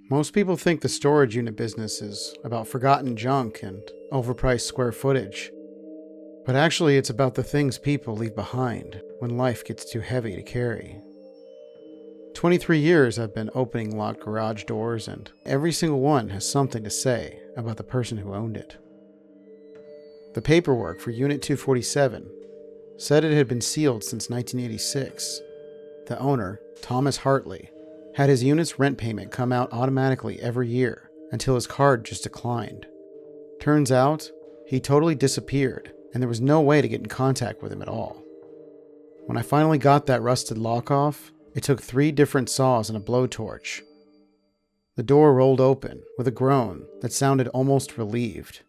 Most people think the storage unit business is about forgotten junk and overpriced square footage. But actually, it's about the things people leave behind when life gets too heavy to carry. 23 years I've been opening locked garage doors, and every single one has something to say about the person who owned it. The paperwork for Unit 247 said it had been sealed since 1986. The owner, Thomas Hartley, had his unit's rent payment come out automatically every year until his card just declined. Turns out, he totally disappeared, and there was no way to get in contact with him at all. When I finally got that rusted lock off, it took 3 different saws and a blowtorch. The door rolled open with a groan that sounded almost relieved.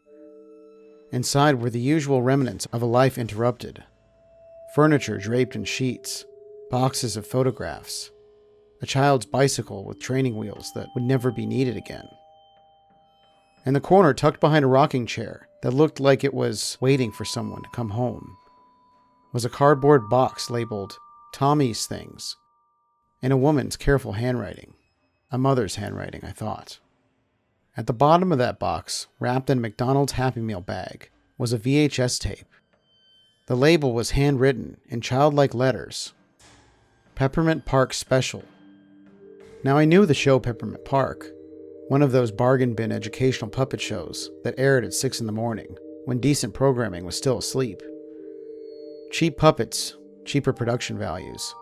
Inside were the usual remnants of a life interrupted. Furniture draped in sheets, boxes of photographs, a child's bicycle with training wheels that would never be needed again. In the corner, tucked behind a rocking chair that looked like it was waiting for someone to come home, was a cardboard box labeled Tommy's Things, in a woman's careful handwriting. A mother's handwriting, I thought. At the bottom of that box, wrapped in a McDonald's Happy Meal bag, was a VHS tape. The label was handwritten in childlike letters. Peppermint Park Special. Now I knew the show Peppermint Park, one of those bargain bin educational puppet shows that aired at 6 in the morning, when decent programming was still asleep. Cheap puppets, cheaper production values,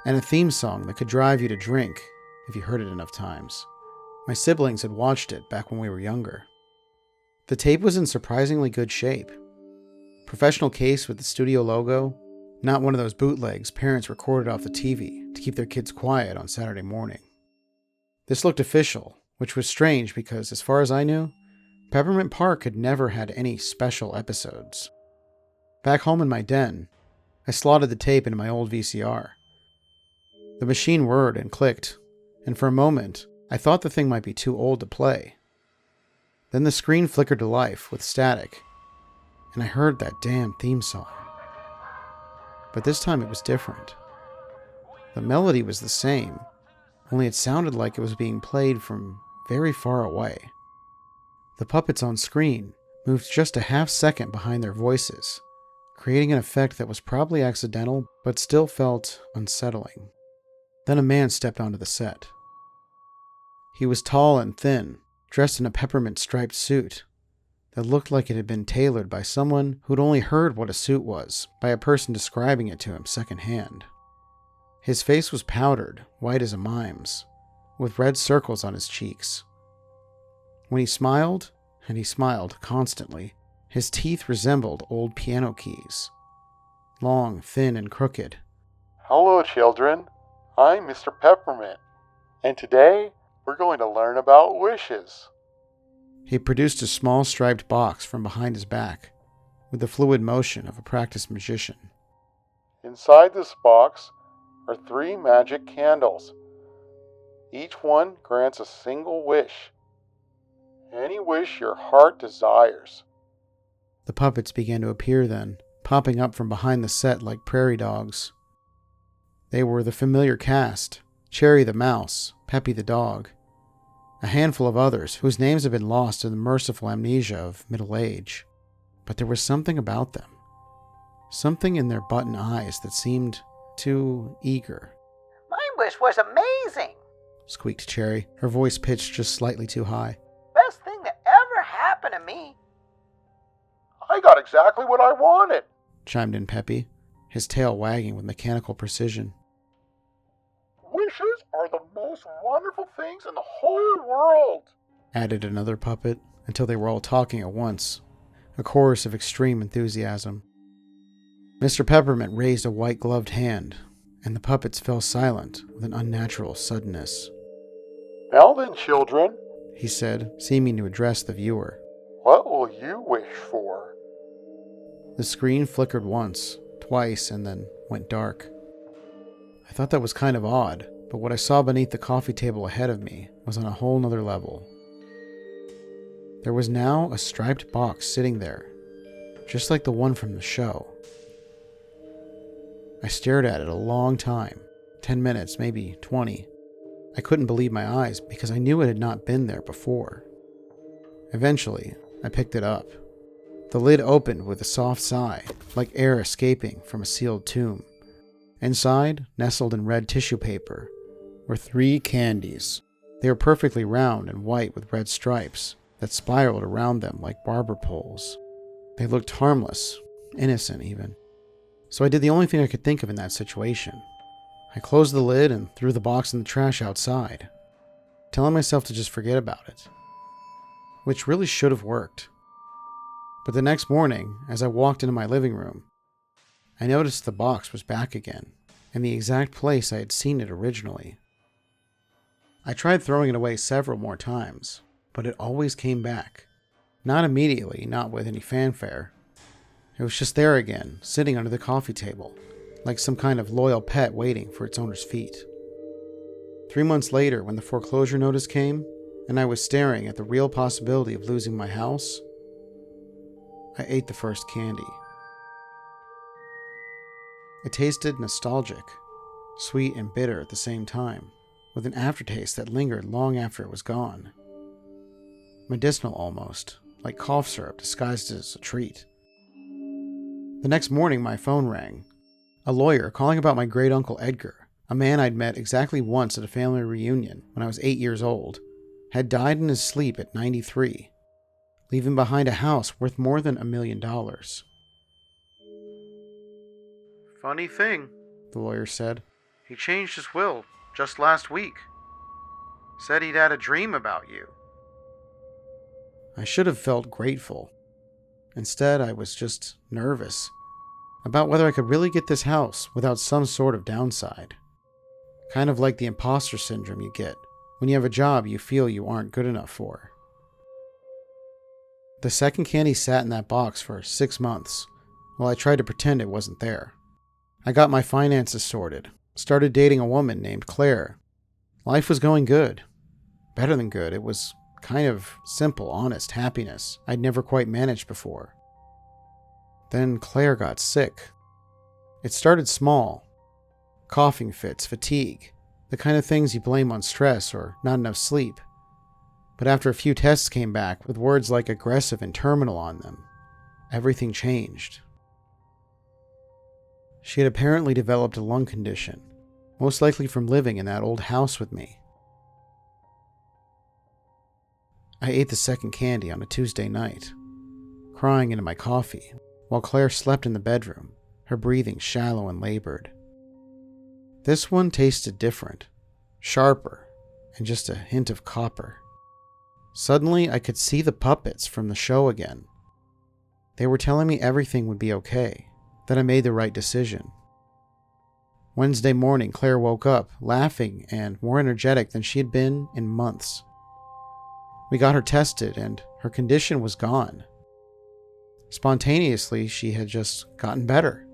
and a theme song that could drive you to drink if you heard it enough times. My siblings had watched it back when we were younger. The tape was in surprisingly good shape. Professional case with the studio logo, not one of those bootlegs parents recorded off the TV to keep their kids quiet on Saturday morning. This looked official, which was strange because, as far as I knew, Peppermint Park had never had any special episodes. Back home in my den, I slotted the tape into my old VCR. The machine whirred and clicked, and for a moment, I thought the thing might be too old to play. Then the screen flickered to life with static, and I heard that damn theme song. But this time it was different. The melody was the same, only it sounded like it was being played from very far away. The puppets on screen moved just a half second behind their voices, creating an effect that was probably accidental but still felt unsettling. Then a man stepped onto the set. He was tall and thin, dressed in a peppermint striped suit that looked like it had been tailored by someone who'd only heard what a suit was by a person describing it to him secondhand. His face was powdered, white as a mime's, with red circles on his cheeks. When he smiled, and he smiled constantly, his teeth resembled old piano keys. Long, thin, and crooked. Hello, children. I'm Mr. Peppermint, and today we're going to learn about wishes. He produced a small striped box from behind his back, with the fluid motion of a practiced magician. Inside this box are 3 magic candles. Each one grants a single wish. Any wish your heart desires. The puppets began to appear then, popping up from behind the set like prairie dogs. They were the familiar cast: Cherry the mouse, Peppy the dog, a handful of others whose names had been lost in the merciful amnesia of middle age. But there was something about them. Something in their button eyes that seemed too eager. My wish was amazing, squeaked Cherry, her voice pitched just slightly too high. best thing that ever happened to me. I got exactly what I wanted, chimed in Peppy, his tail wagging with mechanical precision. Wishes are the most wonderful things in the whole world, added another puppet, until they were all talking at once, a chorus of extreme enthusiasm. Mr. Peppermint raised a white-gloved hand, and the puppets fell silent with an unnatural suddenness. Now then, children, he said, seeming to address the viewer. What will you wish for? The screen flickered once, twice, and then went dark. I thought that was kind of odd, but what I saw beneath the coffee table ahead of me was on a whole nother level. There was now a striped box sitting there, just like the one from the show. I stared at it a long time, 10 minutes, maybe 20. I couldn't believe my eyes because I knew it had not been there before. Eventually, I picked it up. The lid opened with a soft sigh, like air escaping from a sealed tomb. Inside, nestled in red tissue paper, were 3 candies. They were perfectly round and white with red stripes that spiraled around them like barber poles. They looked harmless, innocent even. So I did the only thing I could think of in that situation. I closed the lid and threw the box in the trash outside, telling myself to just forget about it. Which really should have worked. But the next morning, as I walked into my living room, I noticed the box was back again, in the exact place I had seen it originally. I tried throwing it away several more times, but it always came back. Not immediately, not with any fanfare. It was just there again, sitting under the coffee table, like some kind of loyal pet waiting for its owner's feet. 3 months later, when the foreclosure notice came, and I was staring at the real possibility of losing my house, I ate the first candy. It tasted nostalgic, sweet and bitter at the same time, with an aftertaste that lingered long after it was gone. Medicinal almost, like cough syrup disguised as a treat. The next morning my phone rang. A lawyer calling about my great-uncle Edgar, a man I'd met exactly once at a family reunion when I was 8 years old, had died in his sleep at 93, leaving behind a house worth more than $1 million. Funny thing, The lawyer said. he changed his will just last week. Said he'd had a dream about you. I should have felt grateful. Instead, I was just nervous about whether I could really get this house without some sort of downside. Kind of like the imposter syndrome you get when you have a job you feel you aren't good enough for. The second candy sat in that box for 6 months while I tried to pretend it wasn't there. I got my finances sorted, started dating a woman named Claire. Life was going good. Better than good. It was kind of simple, honest happiness I'd never quite managed before. Then Claire got sick. It started small. Coughing fits, fatigue, the kind of things you blame on stress or not enough sleep. But after a few tests came back with words like aggressive and terminal on them, everything changed. She had apparently developed a lung condition, most likely from living in that old house with me. I ate the second candy on a Tuesday night, crying into my coffee, while Claire slept in the bedroom, her breathing shallow and labored. This one tasted different, sharper, and just a hint of copper. Suddenly, I could see the puppets from the show again. They were telling me everything would be okay, that I made the right decision. Wednesday morning, Claire woke up, laughing and more energetic than she had been in months. We got her tested, and her condition was gone. Spontaneously, she had just gotten better.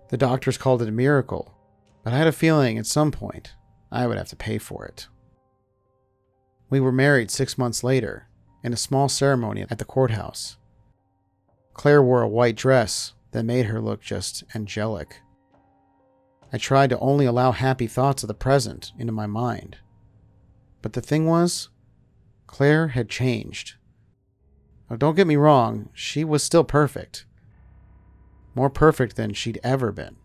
The doctors called it a miracle, but I had a feeling at some point I would have to pay for it. We were married 6 months later, in a small ceremony at the courthouse. Claire wore a white dress that made her look just angelic. I tried to only allow happy thoughts of the present into my mind. But the thing was, Claire had changed. Now, don't get me wrong, she was still perfect. More perfect than she'd ever been.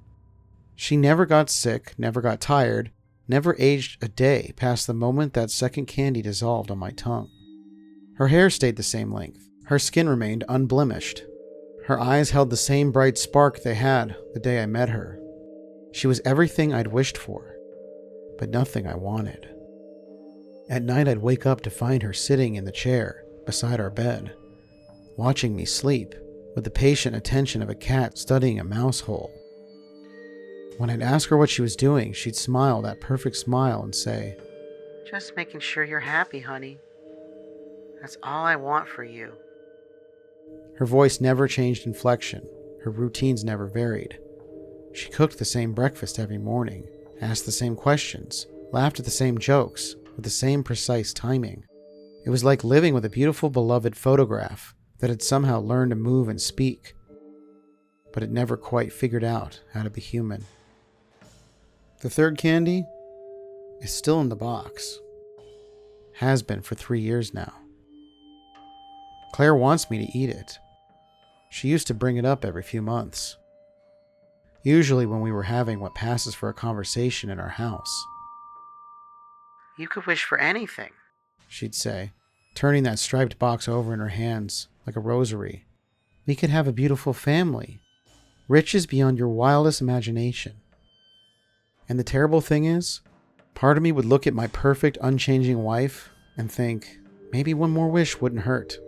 She never got sick, never got tired, never aged a day past the moment that second candy dissolved on my tongue. Her hair stayed the same length. Her skin remained unblemished. Her eyes held the same bright spark they had the day I met her. She was everything I'd wished for, but nothing I wanted. At night, I'd wake up to find her sitting in the chair beside our bed, watching me sleep with the patient attention of a cat studying a mouse hole. When I'd ask her what she was doing, she'd smile that perfect smile and say, Just making sure you're happy, honey. That's all I want for you. Her voice never changed inflection. Her routines never varied. She cooked the same breakfast every morning, asked the same questions, laughed at the same jokes, with the same precise timing. It was like living with a beautiful beloved photograph that had somehow learned to move and speak, but it never quite figured out how to be human. The third candy? is still in the box. Has been for 3 years now. Claire wants me to eat it. She used to bring it up every few months. Usually when we were having what passes for a conversation in our house. You could wish for anything. She'd say, turning that striped box over in her hands like a rosary. We could have a beautiful family. Riches beyond your wildest imagination. And the terrible thing is, part of me would look at my perfect, unchanging wife and think, maybe one more wish wouldn't hurt.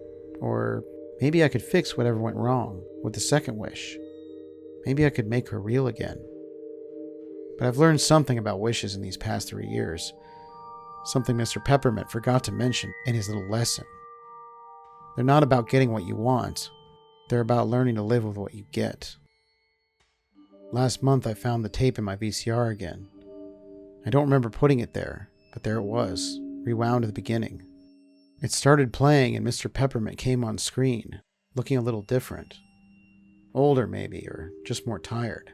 Or maybe I could fix whatever went wrong with the second wish. Maybe I could make her real again. But I've learned something about wishes in these past 3 years. Something Mr. Peppermint forgot to mention in his little lesson. They're not about getting what you want. They're about learning to live with what you get. Last month I found the tape in my VCR again. I don't remember putting it there, but there it was, rewound at the beginning. It started playing and Mr. Peppermint came on screen, looking a little different. Older maybe, or just more tired.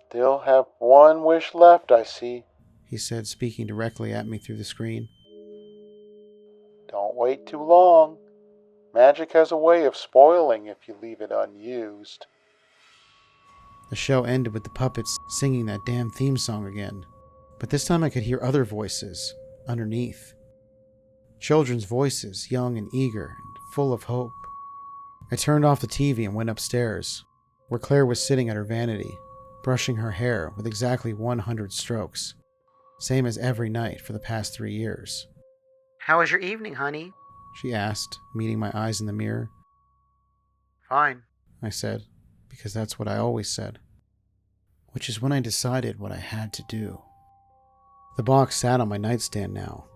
Still have one wish left, I see, he said, speaking directly at me through the screen. Don't wait too long. Magic has a way of spoiling if you leave it unused. The show ended with the puppets singing that damn theme song again, but this time I could hear other voices underneath. Children's voices, young and eager and full of hope. I turned off the TV and went upstairs, where Claire was sitting at her vanity, brushing her hair with exactly 100 strokes, same as every night for the past 3 years. How was your evening, honey? She asked, meeting my eyes in the mirror. Fine, I said, because that's what I always said. Which is when I decided what I had to do. The box sat on my nightstand now.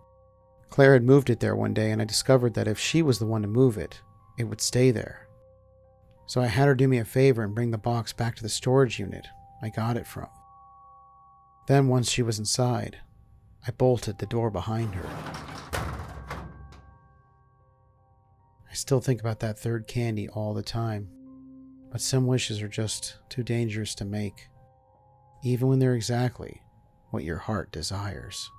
Claire had moved it there one day, and I discovered that if she was the one to move it, it would stay there. So I had her do me a favor and bring the box back to the storage unit I got it from. Then once she was inside, I bolted the door behind her. I still think about that third candy all the time, but some wishes are just too dangerous to make, even when they're exactly what your heart desires.